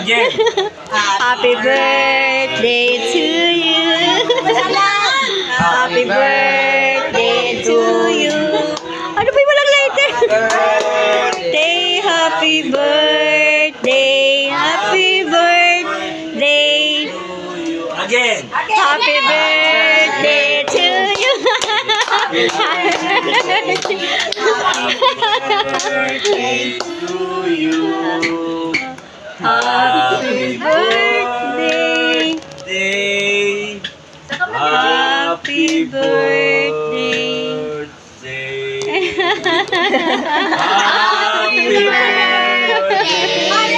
Again. Happy birthday to you. Happy birthday to you. Ano ba yung walang lighter? Birthday, happy birthday, happy birthday. Again. Happy birthday to you. Birthday to you. Happy birthday. Day. Happy birthday. Happy birthday.